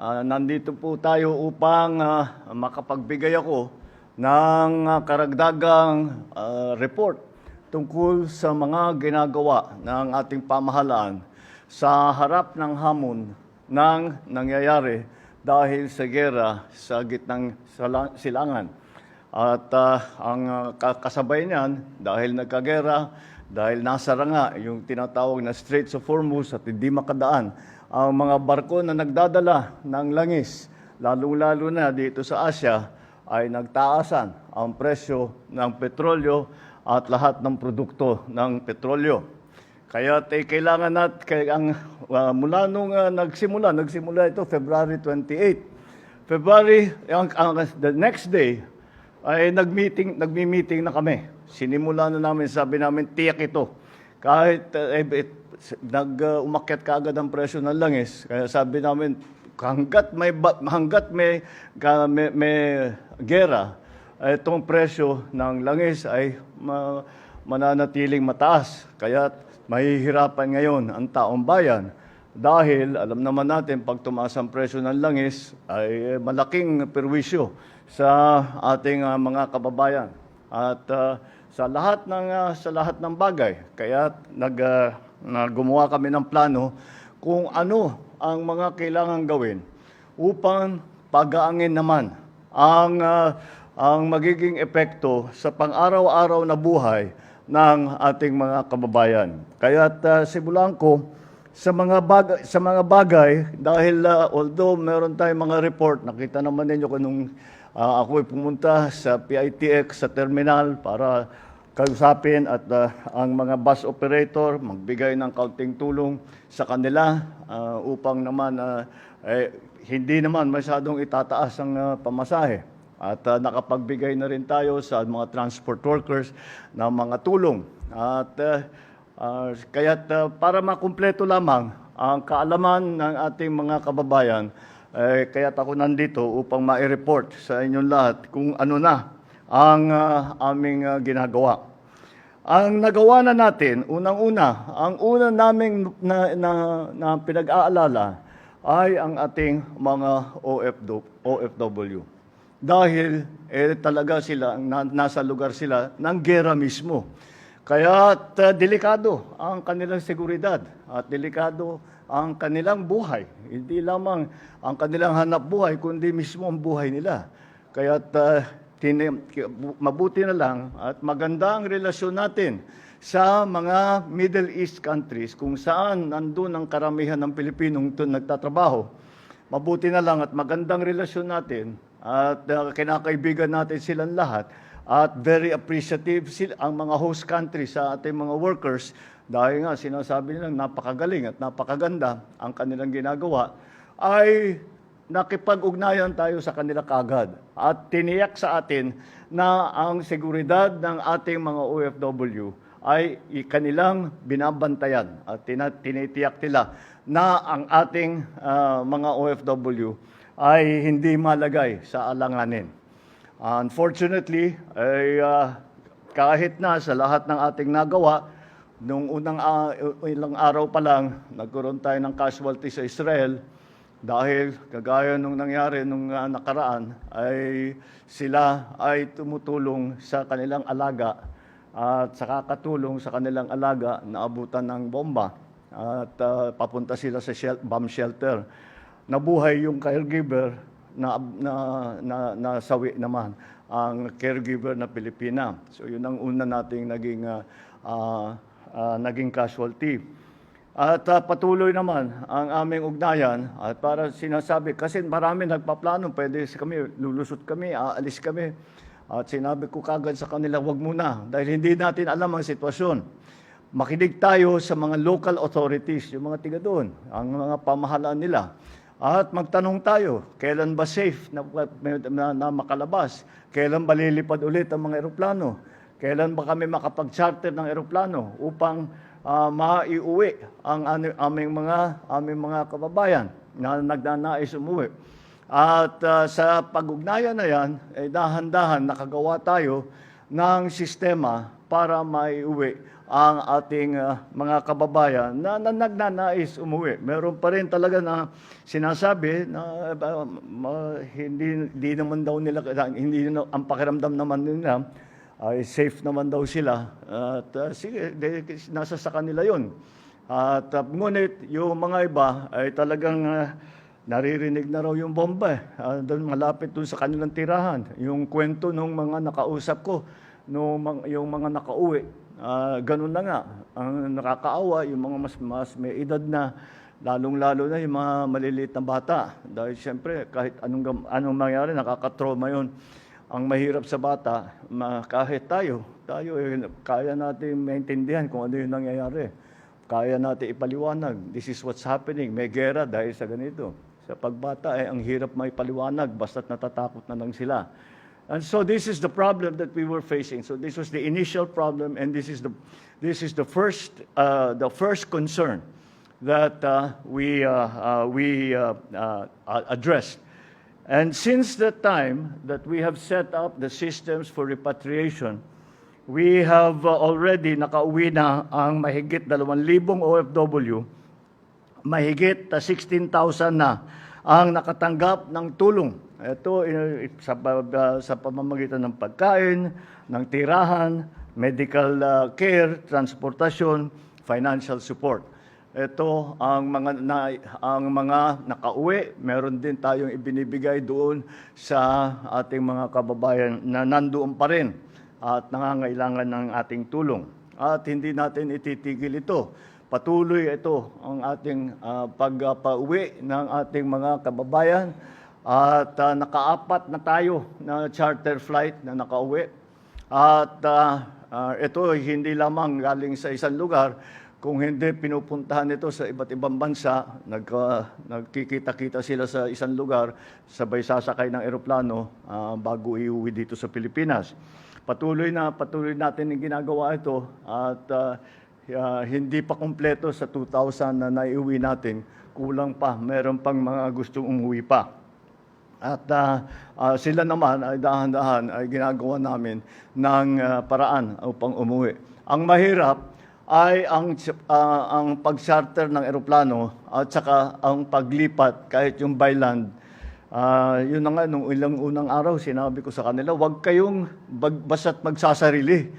Nandito po tayo upang makapagbigay ako ng karagdagang report tungkol sa mga ginagawa ng ating pamahalaan sa harap ng hamon ng nangyayari dahil sa giyera sa gitnang silangan. At ang kasabay niyan, dahil nagkagera, dahil nasara nga yung tinatawag na Straits of Hormuz at hindi makadaan ang mga barko na nagdadala ng langis, lalong-lalo na dito sa Asia, ay nagtaasan ang presyo ng petrolyo at lahat ng produkto ng petrolyo. Kaya kailangan natin, mula nung nagsimula ito February 28. The next day, ay nagmi-meeting na kami. Sinimula na namin, sabi namin, tiyak ito. Kahit umakyat kaagad ang presyo ng langis, kaya sabi namin, hanggat may gera, itong presyo ng langis ay mananatiling mataas. Kaya mahihirapan ngayon ang taong bayan. Dahil alam naman natin, pag tumaas ang presyo ng langis, ay malaking perwisyo sa ating mga kababayan. At sa lahat ng bagay, kaya gumawa kami ng plano kung ano ang mga kailangan gawin upang pagaangin naman ang magiging epekto sa pang-araw-araw na buhay ng ating mga kababayan. Kaya simulan ko sa mga bagay dahil although meron tayong mga report, nakita naman ninyo kung ako'y pumunta sa PITX sa terminal para kausapin at ang mga bus operator, magbigay ng kaunting tulong sa kanila upang naman hindi naman masyadong itataas ang pamasahe. At nakapagbigay na rin tayo sa mga transport workers ng mga tulong. At para makumpleto lamang ang kaalaman ng ating mga kababayan, kaya't ako nandito upang ma-report sa inyong lahat kung ano na ang aming ginagawa. Ang nagawa na natin, ang una naming na pinag-aalala ay ang ating mga OFW. Dahil talaga sila, nasa lugar sila ng giyera mismo. Kaya delikado ang kanilang seguridad at delikado ang kanilang buhay. Hindi lamang ang kanilang hanap buhay, kundi mismo ang buhay nila. Kaya mabuti na lang at maganda ang relasyon natin sa mga Middle East countries kung saan nandun ang karamihan ng Pilipinong nagtatrabaho. Mabuti na lang at magandang relasyon natin at kinakaibigan natin silang lahat at very appreciative ang mga host countries sa ating mga workers dahil nga sinasabi nilang napakagaling at napakaganda ang kanilang ginagawa, ay nakipag-ugnayan tayo sa kanila kaagad at tiniyak sa atin na ang seguridad ng ating mga OFW ay kanilang binabantayan at tinitiyak nila na ang ating mga OFW ay hindi malagay sa alanganin. Unfortunately, kahit na sa lahat ng ating nagawa, nung ilang araw pa lang, nagkaroon tayo ng casualty sa Israel dahil kagaya nung nangyari nung nakaraan, ay sila ay tumutulong sa kanilang alaga at sa kakatulong sa kanilang alaga na abutan ng bomba at papunta sila sa bomb shelter. Nabuhay yung caregiver na sawi naman ang caregiver na Pilipina. So yun ang una nating naging casualty. At patuloy naman ang aming ugnayan at para sinasabi, kasi marami nagpaplano, pwede kami, lulusot kami, aalis kami. At sinabi ko kagad sa kanila, wag muna, dahil hindi natin alam ang sitwasyon. Makinig tayo sa mga local authorities, yung mga tiga doon, ang mga pamahalaan nila. At magtanong tayo, kailan ba safe na makalabas? Kailan ba lilipad ulit ang mga eroplano? Kailan ba kami makapag-charter ng eroplano upang maiuwi ang aming mga kababayan na nagnanais umuwi? At sa pag-ugnayan na yan, dahan-dahan nakagawa tayo ng sistema para maiuwi ang ating mga kababayan na nagnanais umuwi. Meron pa rin talaga na sinasabi na hindi naman daw nila, ang pakiramdam naman nila ay safe naman daw sila. At sige, nasa sa kanila yun. At ngunit yung mga iba ay talagang naririnig na raw yung bomba. Doon malapit doon sa kanilang tirahan. Yung kwento ng mga nakausap ko, yung mga nakauwi. Ganun na nga, ang nakakaawa, yung mga mas may edad na, lalong-lalo na yung mga maliliit na bata. Dahil siyempre, kahit anong mangyari, nakakatrauma yun. Ang mahirap sa bata, kahit tayo kaya natin maintindihan kung ano yung nangyayari. Kaya natin ipaliwanag, this is what's happening, may gera dahil sa ganito. Sa pagbata, ang hirap may paliwanag, basta't natatakot na lang sila. And so this is the problem that we were facing. So this was the initial problem, and this is the first concern that we addressed. And since that time that we have set up the systems for repatriation, we have already nakauwi na ang mahigit 2,000 OFW, mahigit 16,000 na ang nakatanggap ng tulong. Ito sa pamamagitan ng pagkain, ng tirahan, medical care, transportasyon, financial support. Ito ang mga nakauwi, meron din tayong ibinibigay doon sa ating mga kababayan na nandoon pa rin at nangangailangan ng ating tulong. At hindi natin ititigil ito. Patuloy ito ang ating pagpauwi ng ating mga kababayan. At nakaapat na tayo na charter flight na nakauwi. At ito hindi lamang galing sa isang lugar, kung hindi pinupuntahan ito sa iba't ibang bansa, nagkikita-kita sila sa isang lugar, sabay sasakay ng eroplano bago iuwi dito sa Pilipinas. Patuloy natin yung ginagawa ito at hindi pa kumpleto sa 2,000 na naiuwi natin, kulang pa, meron pang mga gustong umuwi pa. At sila naman ay dahan-dahan ay ginagawa namin ng paraan upang umuwi. Ang mahirap ay ang pag-charter ng eroplano at saka ang paglipat kahit yung by land. Yun na nga, nung ilang unang araw, sinabi ko sa kanila, huwag kayong basta't magsasarili.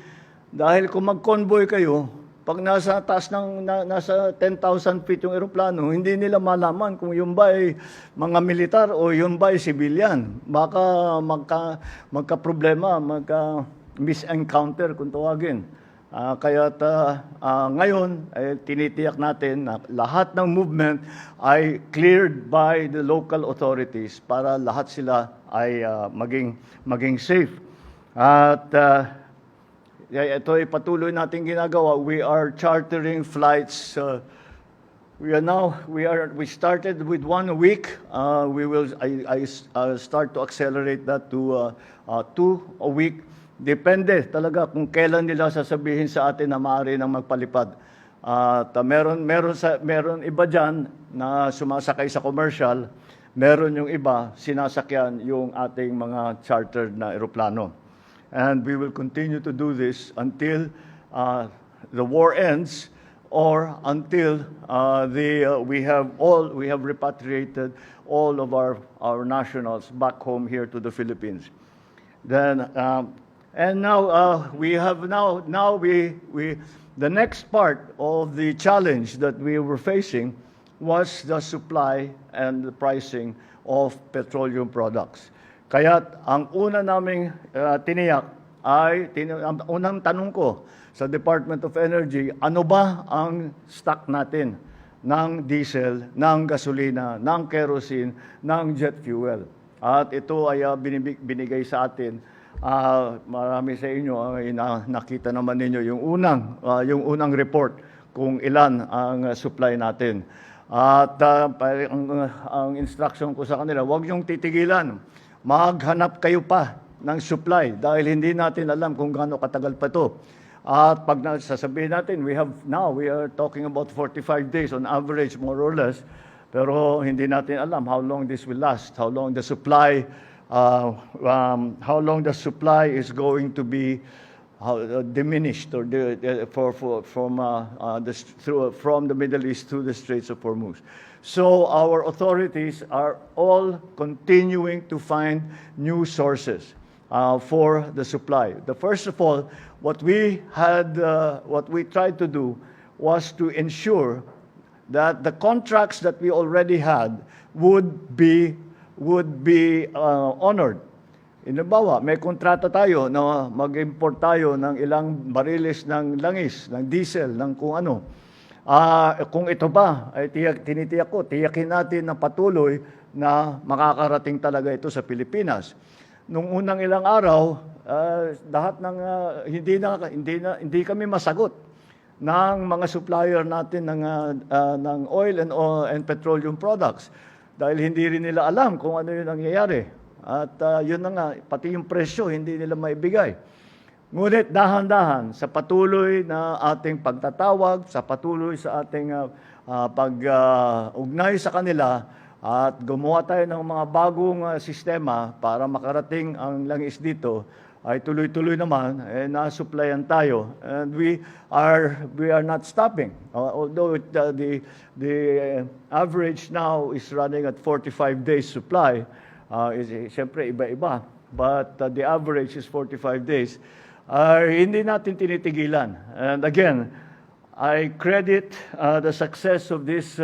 Dahil kung mag-convoy kayo, pag nasa taas nasa 10,000 feet yung eroplano, hindi nila malaman kung yung ba ay mga militar o yung ba ay civilian. Baka magka-problema, magka-misencounter kung tawagin. Kaya't ngayon, tinitiyak natin na lahat ng movement ay cleared by the local authorities para lahat sila ay maging safe. At ito ay patuloy natin ginagawa. We are chartering flights. We started with 1 a week. I start to accelerate that to 2 a week. Depende talaga kung kailan nila sasabihin sa atin na maaari nang magpalipad. At meron iba diyan na sumasakay sa commercial. Meron yung iba sinasakyan yung ating mga chartered na eroplano. And we will continue to do this until the war ends or until we have repatriated all of our nationals back home here to the Philippines. Then and now the next part of the challenge that we were facing was the supply and the pricing of petroleum products. Kaya't ang una naming tiniyak ay, ang unang tanong ko sa Department of Energy, ano ba ang stock natin ng diesel, ng gasolina, ng kerosene, ng jet fuel? At ito ay binigay sa atin. Marami sa inyo ay nakita naman ninyo yung unang report kung ilan ang supply natin. At ang instruction ko sa kanila, huwag niyong titigilan. Maghanap kayo pa ng supply dahil hindi natin alam kung gaano katagal pa ito. At pag sasabihin natin, we are talking about 45 days on average, more or less, pero hindi natin alam how long this will last, how long the supply is going to be, diminished or from the Middle East through the Straits of Hormuz. So our authorities are all continuing to find new sources for the supply. First of all, what we tried to do was to ensure that the contracts that we already had would be honored. Halimbawa, may kontrata tayo na mag-import tayo ng ilang bariles ng langis, ng diesel, ng kung ano. Kung ito ba, ay tiyakin natin na patuloy na makakarating talaga ito sa Pilipinas. Nung unang ilang araw, lahat ng hindi kami masagot ng mga supplier natin ng oil and petroleum products dahil hindi rin nila alam kung ano yung nangyayari. At yun na nga, pati yung presyo hindi nila maibigay. Ngunit dahan-dahan sa patuloy na ating pagtatawag, sa patuloy sa ating pag-ugnay sa kanila at gumawa tayo ng mga bagong sistema para makarating ang langis dito, ay tuloy-tuloy naman, na-supplyan tayo. And we are not stopping. Although the average now is running at 45 days supply, siyempre iba-iba, but the average is 45 days. Hindi natin tinitigilan. And again, I credit the success of this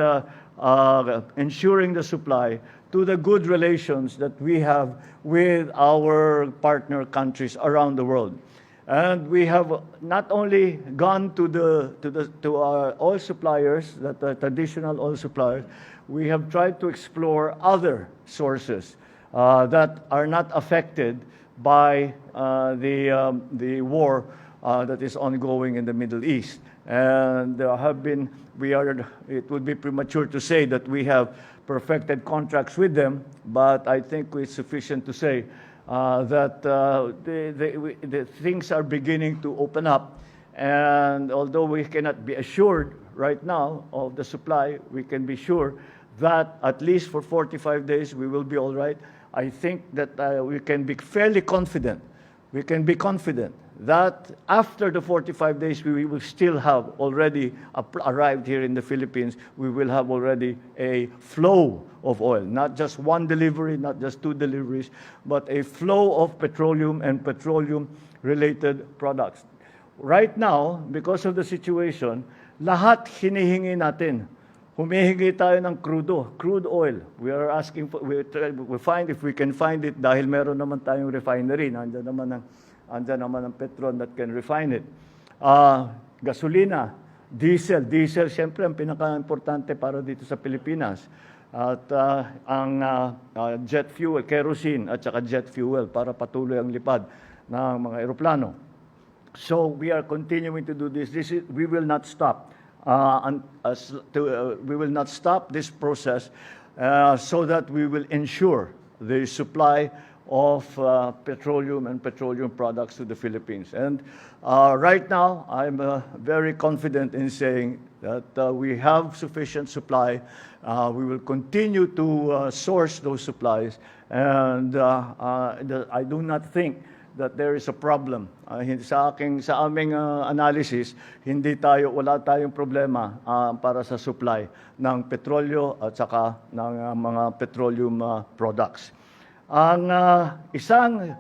ensuring the supply to the good relations that we have with our partner countries around the world. And we have not only gone to our oil suppliers, the traditional oil suppliers, we have tried to explore other sources that are not affected by the war that is ongoing in the Middle East. And it would be premature to say that we have perfected contracts with them, but I think it's sufficient to say that the things are beginning to open up. And although we cannot be assured right now of the supply, we can be sure that at least for 45 days we will be all right. I think that we can be fairly confident. We can be confident that after the 45 days, we will still have already arrived here in the Philippines. We will have already a flow of oil, not just one delivery, not just two deliveries, but a flow of petroleum and petroleum-related products. Right now, because of the situation, lahat hinihingi natin. Humihingi tayo ng crude oil. We are asking for, we find if we can find it dahil meron naman tayong refinery. Andyan naman ang Petron that can refine it. Gasolina, diesel, siyempre ang pinaka-importante para dito sa Pilipinas. At ang jet fuel, kerosene at saka jet fuel para patuloy ang lipad ng mga eroplano. So we are continuing to do this. We will not stop. We will not stop this process so that we will ensure the supply of petroleum and petroleum products to the Philippines. And right now, I'm very confident in saying that we have sufficient supply. We will continue to source those supplies. And I do not think that there is a problem. Sa aming analysis, wala tayong problema para sa supply ng petrolyo at saka ng mga petroleum products. Ang isang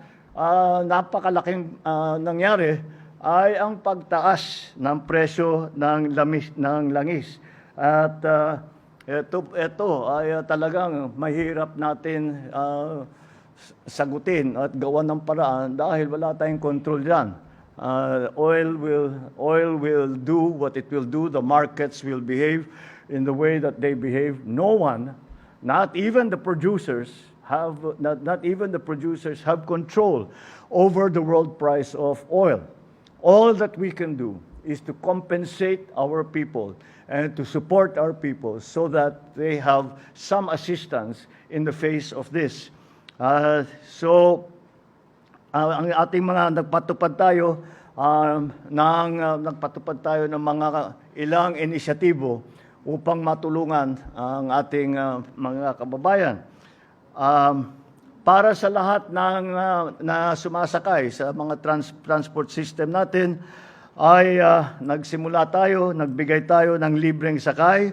napakalaking nangyari ay ang pagtaas ng presyo ng langis. At ito ay talagang mahirap natin sagutin at gawa ng paraan dahil wala tayong control diyan. Oil will do what it will do. The markets will behave in the way that they behave. No one, not even the producers, have control over the world price of oil. All that we can do is to compensate our people and to support our people so that they have some assistance in the face of this. Ang ating mga nagpatupad tayo ng mga ilang inisyatibo upang matulungan ang ating mga kababayan. para sa lahat ng na sumasakay sa mga transport system natin ay nagsimula tayo, nagbigay tayo ng libreng sakay.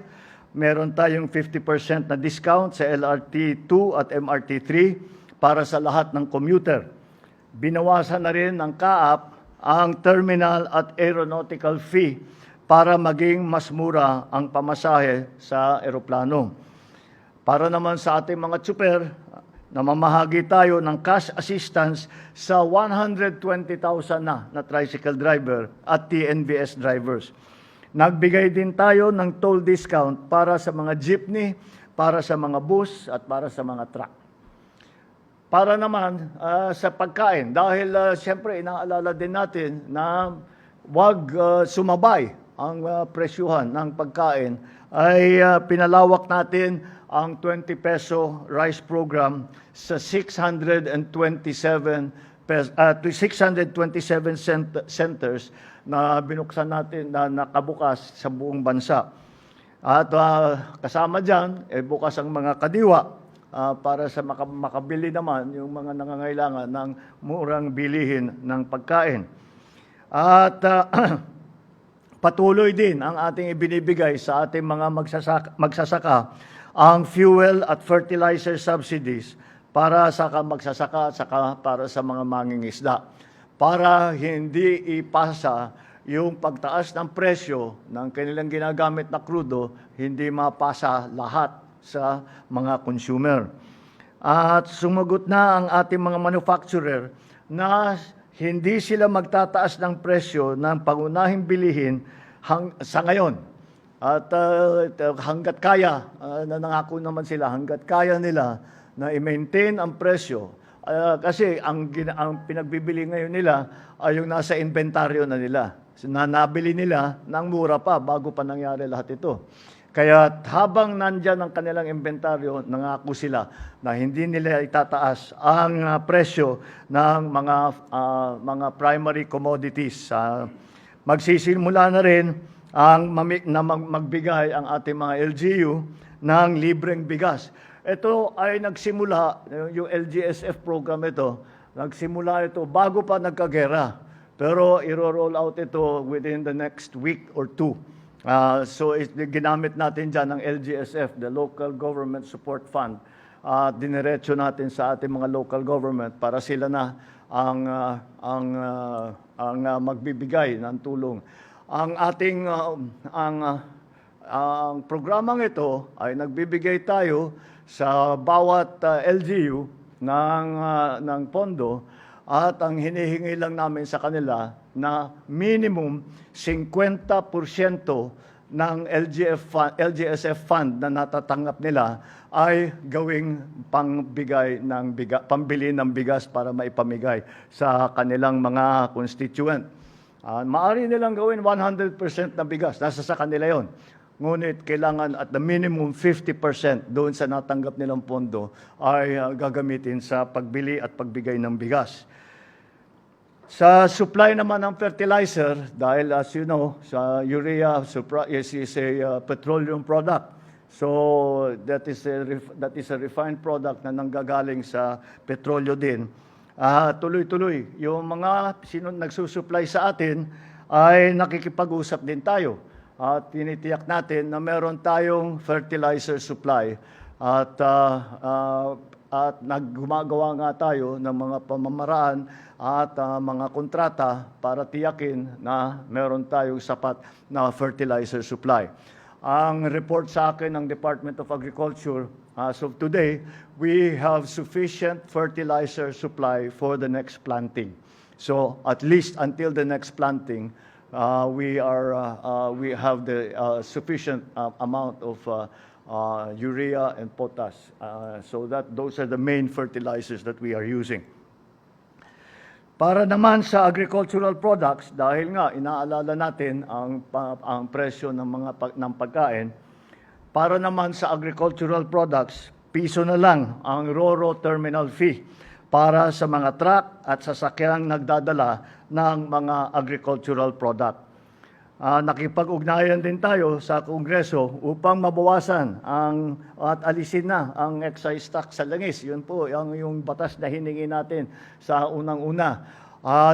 Meron tayong 50% na discount sa LRT 2 at MRT 3 para sa lahat ng commuter. Binawasan na rin ng CAAP ang terminal at aeronautical fee para maging mas mura ang pamasahe sa eroplano. Para naman sa ating mga tsuper, namamahagi tayo ng cash assistance sa 120,000 na tricycle driver at TNVS drivers. Nagbigay din tayo ng toll discount para sa mga jeepney, para sa mga bus at para sa mga truck. Para naman sa pagkain, dahil siyempre inaalala din natin na wag sumabay ang presyuhan ng pagkain, ay pinalawak natin ang 20 peso rice program sa 627 centers na binuksan natin na nakabukas sa buong bansa. At kasama dyan, bukas ang mga kadiwa para sa makabili naman yung mga nangangailangan ng murang bilihin ng pagkain. At patuloy din ang ating ibinibigay sa ating mga magsasaka ang fuel at fertilizer subsidies para sa magsasaka at saka para sa mga mangingisda, para hindi ipasa yung pagtaas ng presyo ng kanilang ginagamit na krudo, hindi mapasa lahat sa mga consumer. At sumagot na ang ating mga manufacturer na hindi sila magtataas ng presyo ng pangunahing bilihin sa ngayon. At hanggat kaya, nangako naman sila, hanggat kaya nila na i-maintain ang presyo. Kasi ang pinagbibili ngayon nila ay yung nasa inventaryo na nila. Na nabili nila ng mura pa bago pa nangyari lahat ito. Kaya habang nandyan ang kanilang inventaryo, nangako sila na hindi nila itataas ang presyo ng mga primary commodities. Magsisimula na rin magbigay ang ating mga LGU ng libreng bigas. Ito ay nagsimula, yung LGSF program ito, nagsimula ito bago pa nagkagera. Pero iro-roll out ito within the next week or two. So ginamit natin dyan ang LGSF, the Local Government Support Fund. Diniretso natin sa ating mga local government para sila na ang magbibigay ng tulong. Ang ating ang programang ito ay nagbibigay tayo sa bawat LGU ng pondo, at ang hinihingi lang namin sa kanila na minimum 50% ng LGSF fund na natatanggap nila ay gawing pambili ng bigas para maipamigay sa kanilang mga constituent. Maaari nilang gawin 100% na bigas, nasa sa kanila yon. Ngunit kailangan at the minimum 50% doon sa natanggap nilang pondo ay gagamitin sa pagbili at pagbigay ng bigas. Sa supply naman ng fertilizer, dahil as you know, sa urea is a petroleum product. So that is a refined product na nanggagaling sa petrolyo din. Tuloy-tuloy, yung mga nagsusupply sa atin ay nakikipag-usap din tayo. At tinitiyak natin na meron tayong fertilizer supply at gumagawa nga tayo ng mga pamamaraan at mga kontrata para tiyakin na meron tayong sapat na fertilizer supply. Ang report sa akin ng Department of Agriculture, as of today, we have sufficient fertilizer supply for the next planting. So at least until the next planting, we have the sufficient amount of urea and potash. So that those are the main fertilizers that we are using. Para naman sa agricultural products, dahil nga inaalala natin ang presyo ng pagkain, para naman sa agricultural products, piso na lang ang RoRo terminal fee para sa mga truck at sasakyang nagdadala ng mga agricultural product. nakipag-ugnayan din tayo sa Kongreso upang mabawasan at alisin na ang excise tax sa langis. Yun po yung batas na hiningi natin sa unang-una.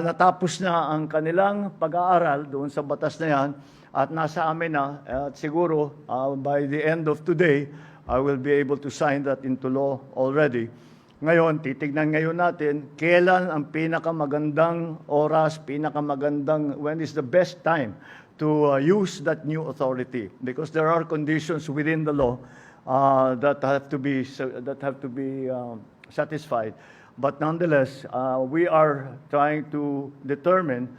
Natapos na ang kanilang pag-aaral doon sa batas na yan at nasa amin na at siguro by the end of today, I will be able to sign that into law already. Ngayon, titignan ngayon natin kailan ang pinakamagandang oras, when is the best time to use that new authority, because there are conditions within the law that have to be satisfied. But nonetheless, we are trying to determine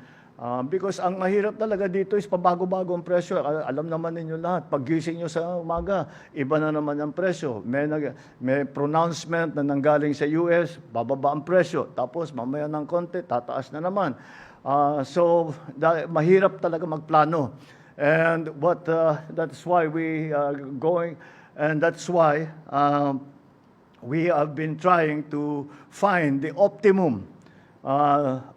because ang mahirap talaga dito is pabago-bago ang presyo. Alam naman ninyo lahat, paggising nyo sa umaga, iba na naman ang presyo. May pronouncement na nanggaling sa US, bababa ang presyo. Tapos mamaya ng konti, tataas na naman. So mahirap talaga magplano. And that's why we are going, and that's why we have been trying to find the optimum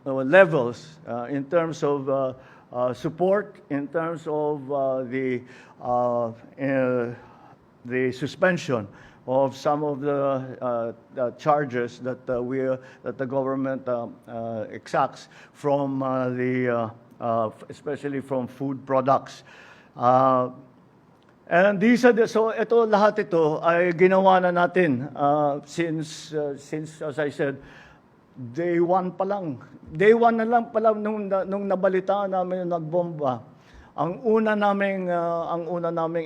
levels in terms of support, in terms of the suspension of some of the charges that the government exacts from especially from food products. And so lahat ito ay ginawa na natin since as I said, Day one na lang pala nung nabalitaan namin yung nagbomba. Ang una naming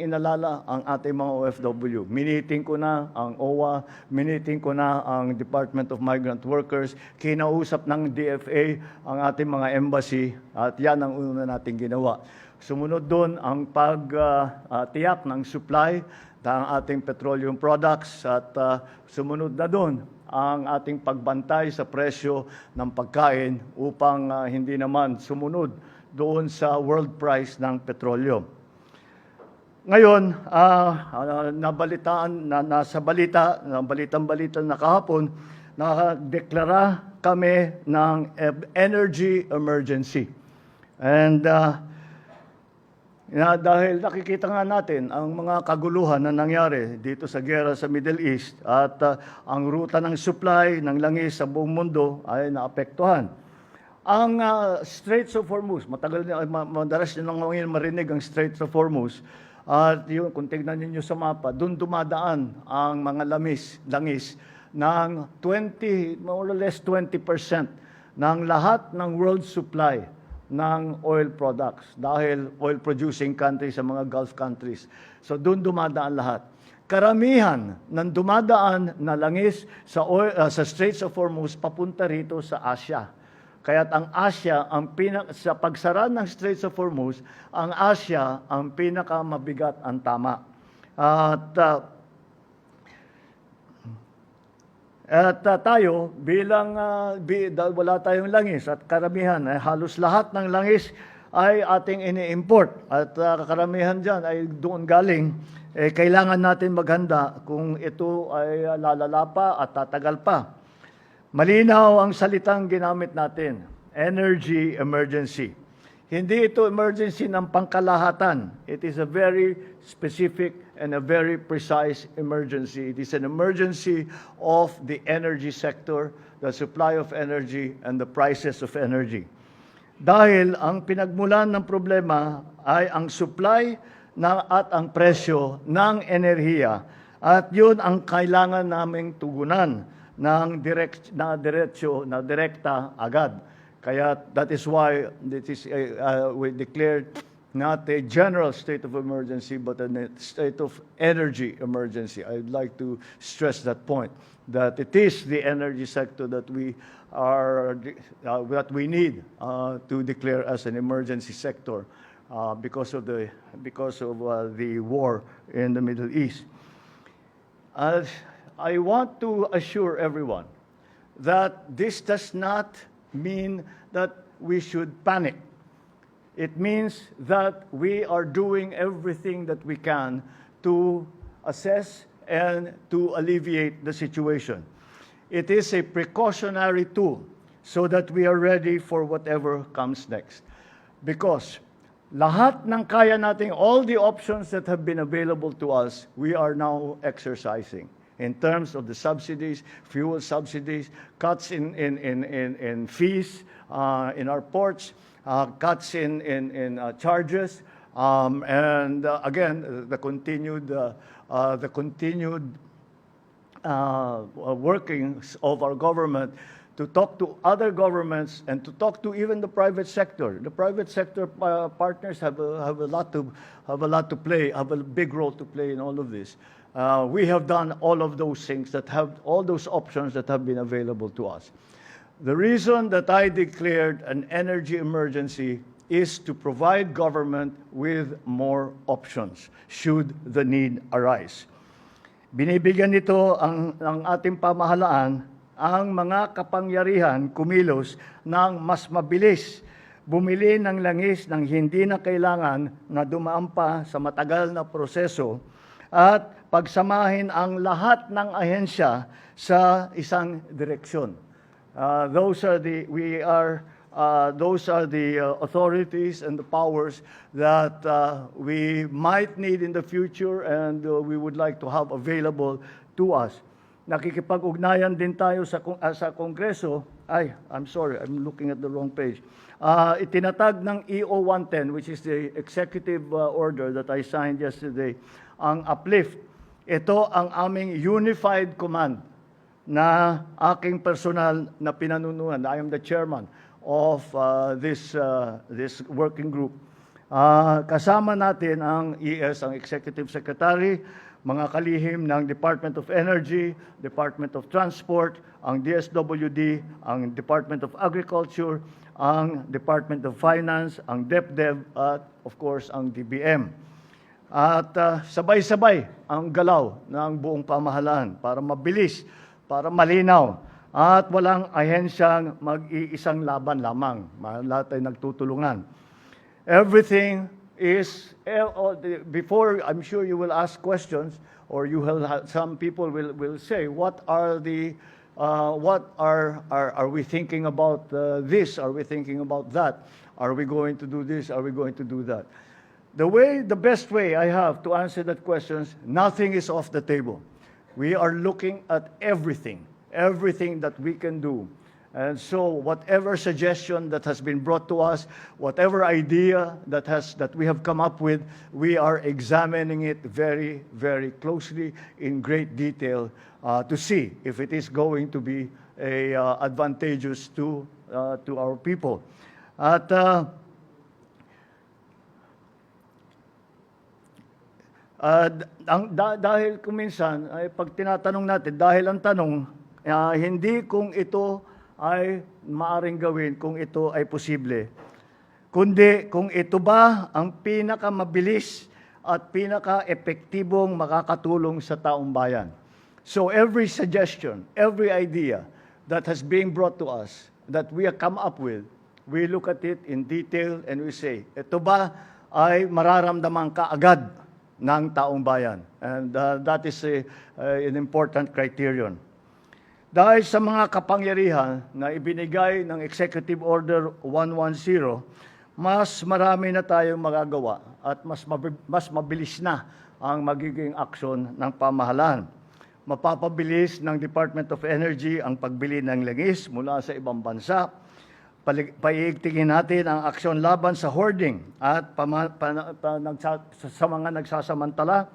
inalala ang ating mga OFW. Miniting ko na ang OWA, miniting ko na ang Department of Migrant Workers, kinausap ng DFA ang ating mga embassy, at yan ang una nating ginawa. Sumunod doon ang pagtiyak ng supply ng ating petroleum products, at sumunod na doon ang ating pagbantay sa presyo ng pagkain upang hindi naman sumunod doon sa world price ng petrolyo. Ngayon, nasa balitang-balita na kahapon, nakadeklara kami ng energy emergency. And dahil nakikita nga natin ang mga kaguluhan na nangyari dito sa giyera sa Middle East, at ang ruta ng supply ng langis sa buong mundo ay naapektuhan. Ang Straits of Hormuz, madalas nyo nang marinig ang Straits of Hormuz, at yun, kung tignan niyo sa mapa, doon dumadaan ang mga langis ng more or less 20% ng lahat ng world supply ng oil products, dahil oil-producing countries sa mga Gulf countries. So doon dumadaan lahat. Karamihan ng dumadaan na langis sa Straits of Hormuz papunta rito sa Asia. Kaya't ang Asia, sa pagsara ng Straits of Hormuz, ang Asia ang pinakamabigat ang tama. At tayo, wala tayong langis, at karamihan, halos lahat ng langis ay ating ini-import. At karamihan dyan ay doon galing. Kailangan natin maghanda kung ito ay lalala pa at tatagal pa. Malinaw ang salitang ginamit natin, energy emergency. Hindi ito emergency ng pangkalahatan. It is a very specific and a very precise emergency. It is an emergency of the energy sector, the supply of energy, and the prices of energy. Dahil ang pinagmulan ng problema ay ang supply at ang presyo ng enerhiya. At yun ang kailangan naming tugunan ng direkta agad. Kaya that is why we declared not a general state of emergency, but a state of energy emergency. I'd like to stress that point, that it is the energy sector that we need to declare as an emergency sector because of the war in the Middle East. I want to assure everyone that this does not mean that we should panic. It means that we are doing everything that we can to assess and to alleviate the situation. It is a precautionary tool so that we are ready for whatever comes next. Because Lahat ng kaya nating, all the options that have been available to us, we are now exercising in terms of the subsidies, fuel subsidies, cuts in fees in our ports, cuts in charges, and again, the continued workings of our government to talk to other governments and to talk to even the private sector. The private sector partners have a lot to play, have a big role to play in all of this. We have done all of those things that have all those options that have been available to us. The reason that I declared an energy emergency is to provide government with more options should the need arise. Binibigyan nito ang ating pamahalaan ang mga kapangyarihan kumilos ng mas mabilis, bumili ng langis ng hindi na kailangan na dumaan pa sa matagal na proseso at pagsamahin ang lahat ng ahensya sa isang direksyon. Those are the authorities and the powers that we might need in the future and we would like to have available to us. Nakikipag-ugnayan din tayo sa Kongreso. I'm sorry, I'm looking at the wrong page. Itinatag ng EO 110, which is the executive order that I signed yesterday, ang uplift. Ito ang aming unified command na aking personal na pinanunuan. I am the chairman of this working group. Kasama natin ang ES, ang Executive Secretary, mga kalihim ng Department of Energy, Department of Transport, ang DSWD, ang Department of Agriculture, ang Department of Finance, ang DepDev, at of course ang DBM. At sabay-sabay ang galaw ng buong pamahalaan para mabilis, para malinaw, at walang ahensyang mag-iisang laban lamang. Lahat ay nagtutulungan. Everything is, before I'm sure you will ask questions, or you will have, some people will say, what are we thinking about this? Are we thinking about that? Are we going to do this? Are we going to do that? The best way I have to answer that question, nothing is off the table. We are looking at everything that we can do. And so whatever suggestion that has been brought to us, whatever idea that we have come up with, we are examining it very, very closely in great detail to see if it is going to be advantageous to our people. At dahil kuminsan ay pag tinatanong natin, dahil ang tanong hindi kung ito ay maaring gawin, kung ito ay posible, kundi kung ito ba ang pinakamabilis at pinaka-epektibong makakatulong sa taong bayan. So every suggestion, every idea that has been brought to us, that we have come up with, we look at it in detail and we say, ito ba ay mararamdaman kaagad ng taong bayan? And that is an important criterion. Dahil sa mga kapangyarihan na ibinigay ng Executive Order 110, mas marami na tayong magagawa at mas mabilis na ang magiging aksyon ng pamahalaan. Mapapabilis ng Department of Energy ang pagbili ng langis mula sa ibang bansa. Paiigtingin natin ang aksyon laban sa hoarding at sa mga nagsasamantala,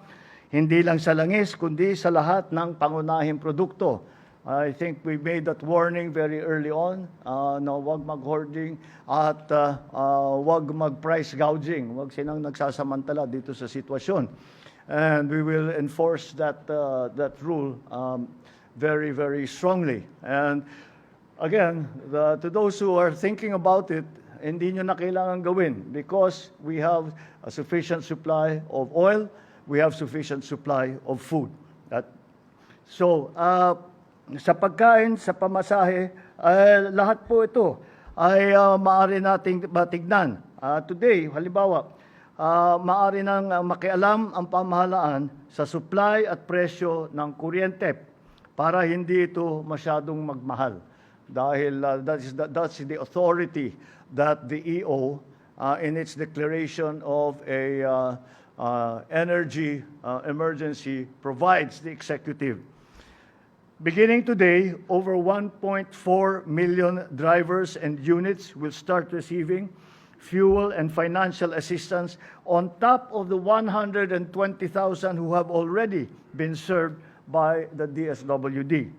hindi lang sa langis, kundi sa lahat ng pangunahing produkto. I think we made that warning very early on, na wag mag-hoarding at wag mag-price gouging, wag silang nagsasamantala dito sa sitwasyon. And we will enforce that rule very, very strongly. And again, to those who are thinking about it, hindi nyo na kailangan gawin because we have a sufficient supply of oil, we have sufficient supply of food. Sa pagkain, sa pamasahe, lahat po ito ay maaari nating matignan. Today, halimbawa, maaari nang makialam ang pamahalaan sa supply at presyo ng kuryente para hindi ito masyadong magmahal. Dahil that's the authority that the EO in its declaration of a energy emergency provides the executive. Beginning today, over 1.4 million drivers and units will start receiving fuel and financial assistance on top of the 120,000 who have already been served by the DSWD.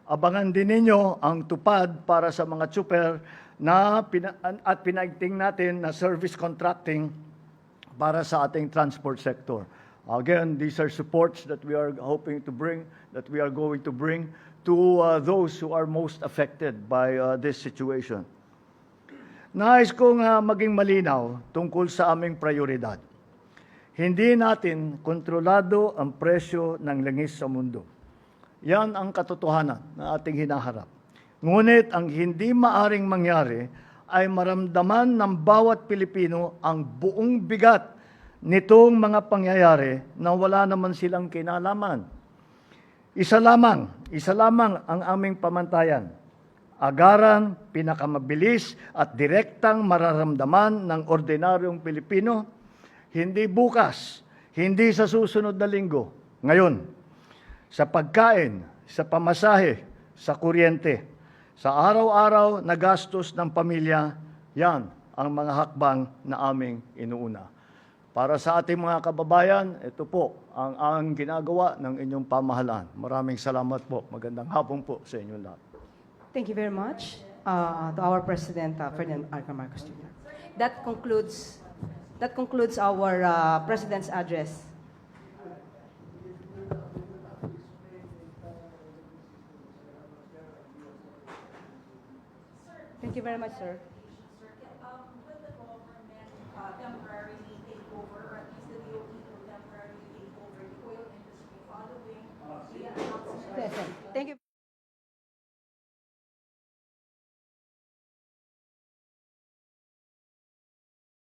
Abangan din ninyo ang tupad para sa mga tsuper at pinaigting natin na service contracting para sa ating transport sector. Again, these are supports that we are hoping to bring, that we are going to bring to those who are most affected by this situation. Nais kong maging malinaw tungkol sa aming prioridad. Hindi natin kontrolado ang presyo ng langis sa mundo. Yan ang katotohanan na ating hinaharap. Ngunit ang hindi maaring mangyari ay maramdaman ng bawat Pilipino ang buong bigat nitong mga pangyayari na wala naman silang kinalaman. Isa lamang ang aming pamantayan. Agaran, pinakamabilis at direktang mararamdaman ng ordinaryong Pilipino, hindi bukas, hindi sa susunod na linggo, ngayon, sa pagkain, sa pamasahe, sa kuryente, sa araw-araw na gastos ng pamilya, yan ang mga hakbang na aming inuuna. Para sa ating mga kababayan, ito po ang ginagawa ng inyong pamahalaan. Maraming salamat po. Magandang hapon po sa inyong lahat. Thank you very much to our President, Ferdinand R. Marcos Jr. That concludes our President's address. Thank you very much, sir.